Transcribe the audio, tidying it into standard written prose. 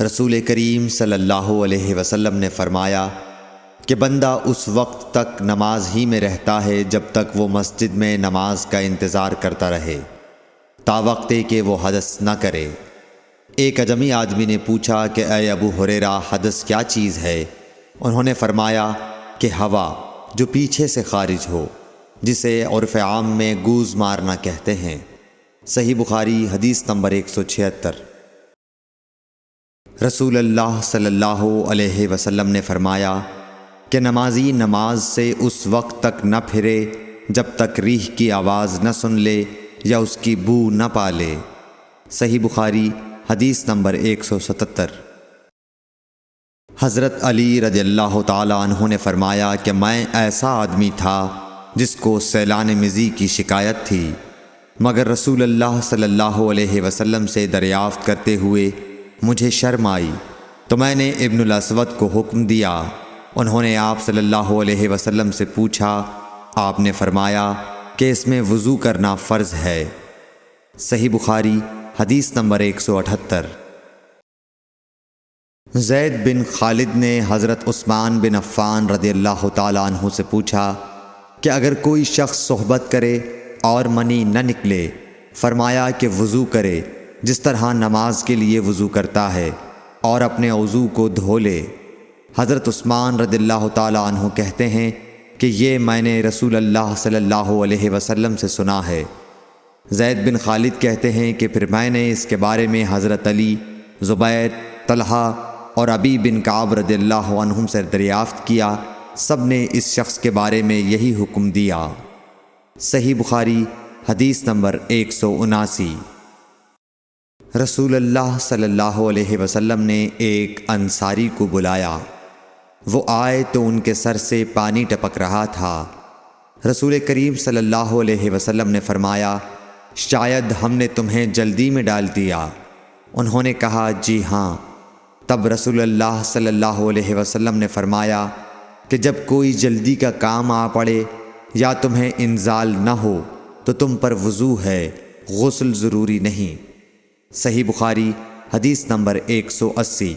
رسول کریم صلی اللہ علیہ وسلم نے فرمایا کہ بندہ اس وقت تک نماز ہی میں رہتا ہے جب تک وہ مسجد میں نماز کا انتظار کرتا رہے تا وقت کہ وہ حدث نہ کرے۔ ایک اجمی آدمی نے پوچھا کہ اے ابو ہریرہ، حدث کیا چیز ہے؟ انہوں نے فرمایا کہ ہوا جو پیچھے سے خارج ہو، جسے عرف عام میں گوز مارنا کہتے ہیں۔ صحیح بخاری حدیث نمبر 176۔ رسول اللہ صلی اللہ علیہ وسلم نے فرمایا کہ نمازی نماز سے اس وقت تک نہ پھرے جب تک ریح کی آواز نہ سن لے یا اس کی بو نہ پا لے۔ صحیح بخاری حدیث نمبر 177۔ حضرت علی رضی اللہ تعالی عنہ نے فرمایا کہ میں ایسا آدمی تھا جس کو سیلان مزی کی شکایت تھی، مگر رسول اللہ صلی اللہ علیہ وسلم سے دریافت کرتے ہوئے مجھے شرم آئی تو میں نے ابن الاسود کو حکم دیا۔ انہوں نے آپ صلی اللہ علیہ وسلم سے پوچھا، آپ نے فرمایا کہ اس میں وضو کرنا فرض ہے۔ صحیح بخاری حدیث نمبر 178۔ زید بن خالد نے حضرت عثمان بن عفان رضی اللہ تعالی عنہ سے پوچھا کہ اگر کوئی شخص صحبت کرے اور منی نہ نکلے، فرمایا کہ وضو کرے جس طرح نماز کے لیے وضو کرتا ہے اور اپنے وضو کو دھو لے۔ حضرت عثمان رضی اللہ تعالی عنہ کہتے ہیں کہ یہ میں نے رسول اللہ صلی اللہ علیہ وسلم سے سنا ہے۔ زید بن خالد کہتے ہیں کہ پھر میں نے اس کے بارے میں حضرت علی، زبیر، طلحہ اور ابی بن کعب رضی اللہ عنہم سے دریافت کیا، سب نے اس شخص کے بارے میں یہی حکم دیا۔ صحیح بخاری حدیث نمبر 179۔ رسول اللہ صلی اللہ علیہ وسلم نے ایک انصاری کو بلایا۔ وہ آئے تو ان کے سر سے پانی ٹپک رہا تھا۔ رسول کریم صلی اللہ علیہ وسلم نے فرمایا، شاید ہم نے تمہیں جلدی میں ڈال دیا۔ انہوں نے کہا، جی ہاں۔ تب رسول اللہ صلی اللہ علیہ وسلم نے فرمایا کہ جب کوئی جلدی کا کام آ پڑے یا تمہیں انزال نہ ہو تو تم پر وضو ہے، غسل ضروری نہیں۔ صحیح بخاری حدیث نمبر 180۔